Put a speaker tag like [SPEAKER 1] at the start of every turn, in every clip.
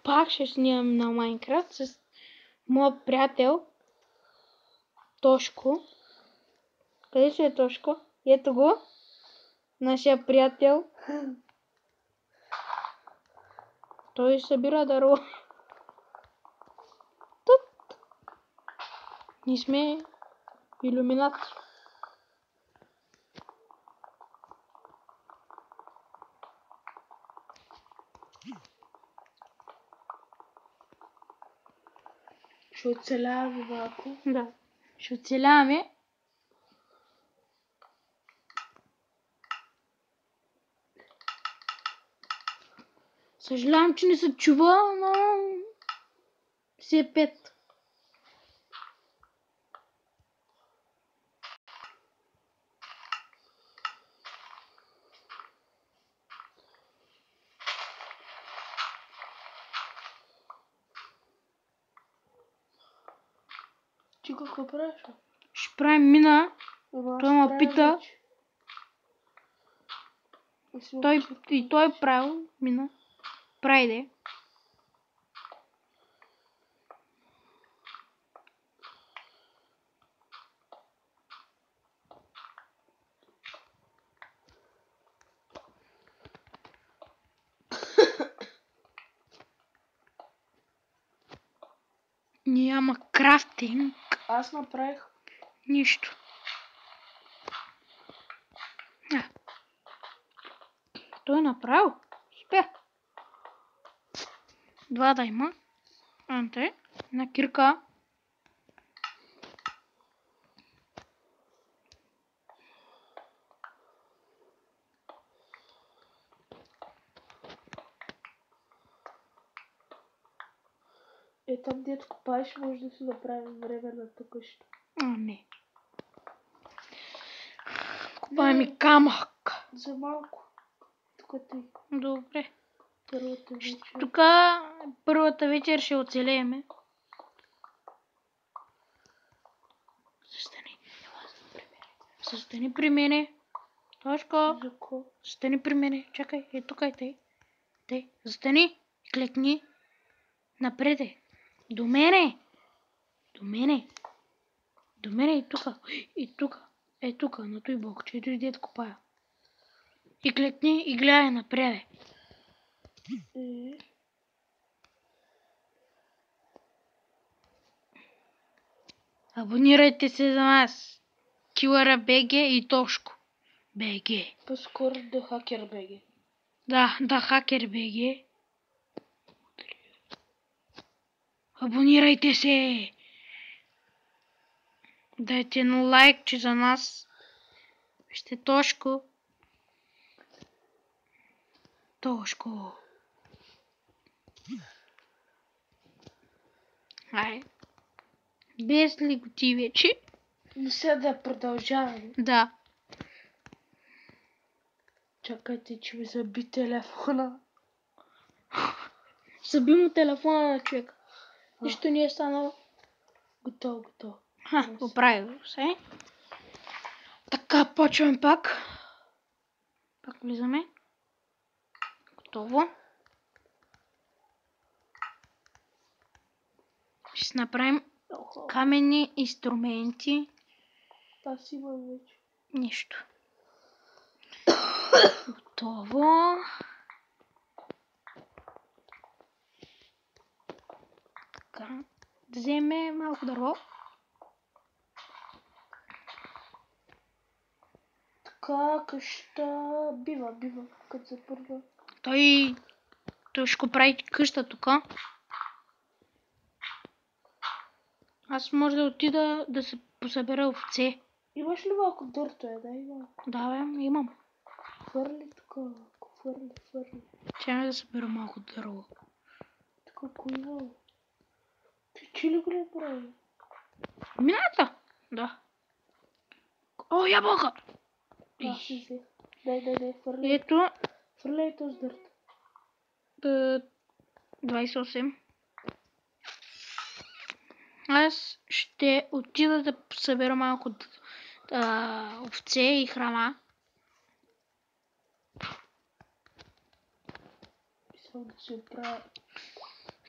[SPEAKER 1] Пак ще снимам на Майнкрафт с моят приятел Тошко. Къде ще е Тошко? Ето го. Нашия приятел. Той събира дърво. Тут. Ние сме илюминати.
[SPEAKER 2] Ще оцеляваме малко.
[SPEAKER 1] Да. Ще оцеляваме. Съжалявам, че не се чува, но си е 5.
[SPEAKER 2] Ти какво правиш?
[SPEAKER 1] Ще правим мина. Той ме пита. Той е правил мина. Прайде. Няма крафтинг.
[SPEAKER 2] Аз направих.
[SPEAKER 1] Нищо. Той е направил. Супер. 2 да има. Анте. На кирка.
[SPEAKER 2] Там дето копаеш, може да си направим време на къща.
[SPEAKER 1] Не. Купаем и камък.
[SPEAKER 2] За малко. Тук ти.
[SPEAKER 1] Добре.
[SPEAKER 2] Първата вечер.
[SPEAKER 1] Тук първата вечер ще оцелееме. Застани при мене. Тошко. Застани при мене. Чакай. Тук е тъй. Застани. Клекни. Напреде. До мене. И тук. На той блокче. Ето дед копая. И клекни и гледай напреде. Абонирайте се за нас. Килъра БГ и Тошко БГ.
[SPEAKER 2] По-скоро да Хакер БГ.
[SPEAKER 1] Да, Хакер БГ. Абонирайте се. Дайте на лайкче за нас. Вижте Тошко. Ай. Без ли го ти вече?
[SPEAKER 2] И сега да продължаваме.
[SPEAKER 1] Да.
[SPEAKER 2] Чакайте, че ми заби телефона.
[SPEAKER 1] Заби му телефона на човека. Нищо не е станало.
[SPEAKER 2] Готово.
[SPEAKER 1] Оправи се. Така, почваме пак. Пак влизаме. Готово. Ще направим каменни инструменти.
[SPEAKER 2] Аз имам вече.
[SPEAKER 1] Нищо. Готово. Така. Да вземе малко дърво.
[SPEAKER 2] Така, къща бива, като се първа.
[SPEAKER 1] Той ще го прави къща тук. Аз може да отида да се посъбера овце.
[SPEAKER 2] Имаш ли малко дърто? Дай малко.
[SPEAKER 1] Да, бе, имам.
[SPEAKER 2] Хвърли тук. Хвърли.
[SPEAKER 1] Чакай да събера малко дърво.
[SPEAKER 2] Тук ако има. Ти ли го не прави?
[SPEAKER 1] Мината? Да. О, ябълка!
[SPEAKER 2] Аз си взех. Дай, хвърли.
[SPEAKER 1] Ето.
[SPEAKER 2] Хвърляй този дърт.
[SPEAKER 1] 28. Аз ще отида да събера малко овце и храна.
[SPEAKER 2] Искам да си оправя.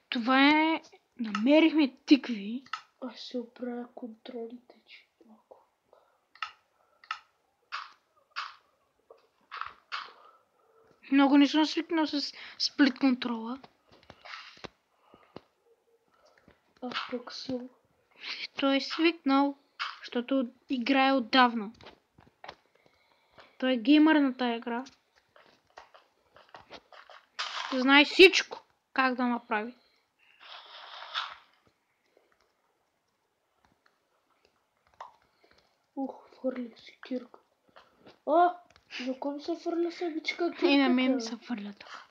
[SPEAKER 1] Това е... Намерихме тикви.
[SPEAKER 2] Аз ще оправя контролите, че малко.
[SPEAKER 1] Много не съм свикнал с сплит контрола.
[SPEAKER 2] Аз пък съм.
[SPEAKER 1] Той е свикнал, защото играе отдавна. Той е геймър на тая игра. Знае всичко как да направи.
[SPEAKER 2] Фърлих си кирка. На кой ми се фърля събичка кирката?
[SPEAKER 1] И на мен ми се фърля така.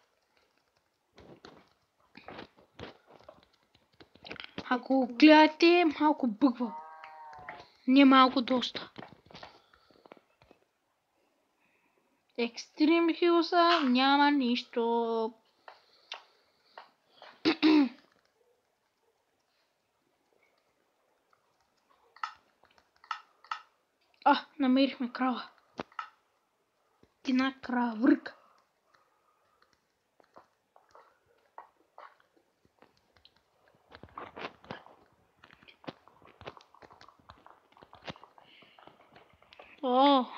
[SPEAKER 1] Ако гледате, малко бъгва. Не малко, доста. Екстрим хилса няма нищо. Намерихме крава. Една кравърка.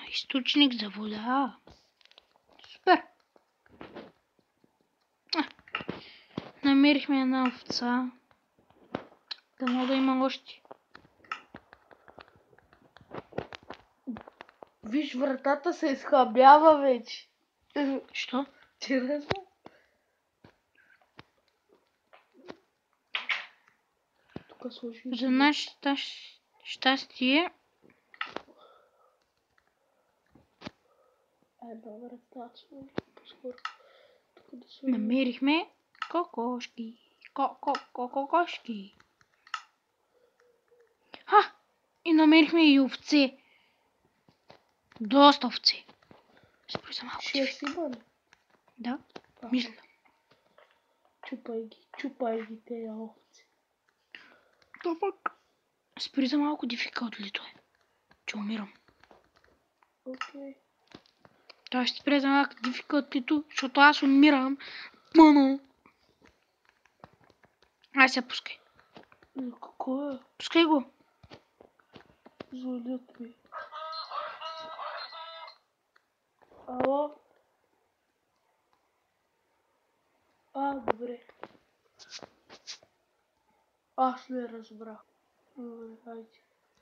[SPEAKER 1] Източник за вода. Супер. Намерихме една овца. Да мога да има още.
[SPEAKER 2] Виж, вратата се изхабява вече.
[SPEAKER 1] Що?
[SPEAKER 2] Интересно. Тук сложи.
[SPEAKER 1] За наше щастие.
[SPEAKER 2] Една врата сложи по-скоро.
[SPEAKER 1] Намерихме кокошки. Кокошки. И намерихме и овце. Доста овце. Спори за малко.
[SPEAKER 2] Ще си бъде.
[SPEAKER 1] Да, мисля.
[SPEAKER 2] Чупай ги тези овци.
[SPEAKER 1] Да пък. Спори за малко дификълтлито е. Че умирам.
[SPEAKER 2] Окей.
[SPEAKER 1] Той ще спре за малко дификълтлито, защото аз умирам. Мано. Ай се пускай.
[SPEAKER 2] Какво е?
[SPEAKER 1] Пускай го.
[SPEAKER 2] Звънят ми. Ало? Добре. Аз не разбрах. Добре, хайде.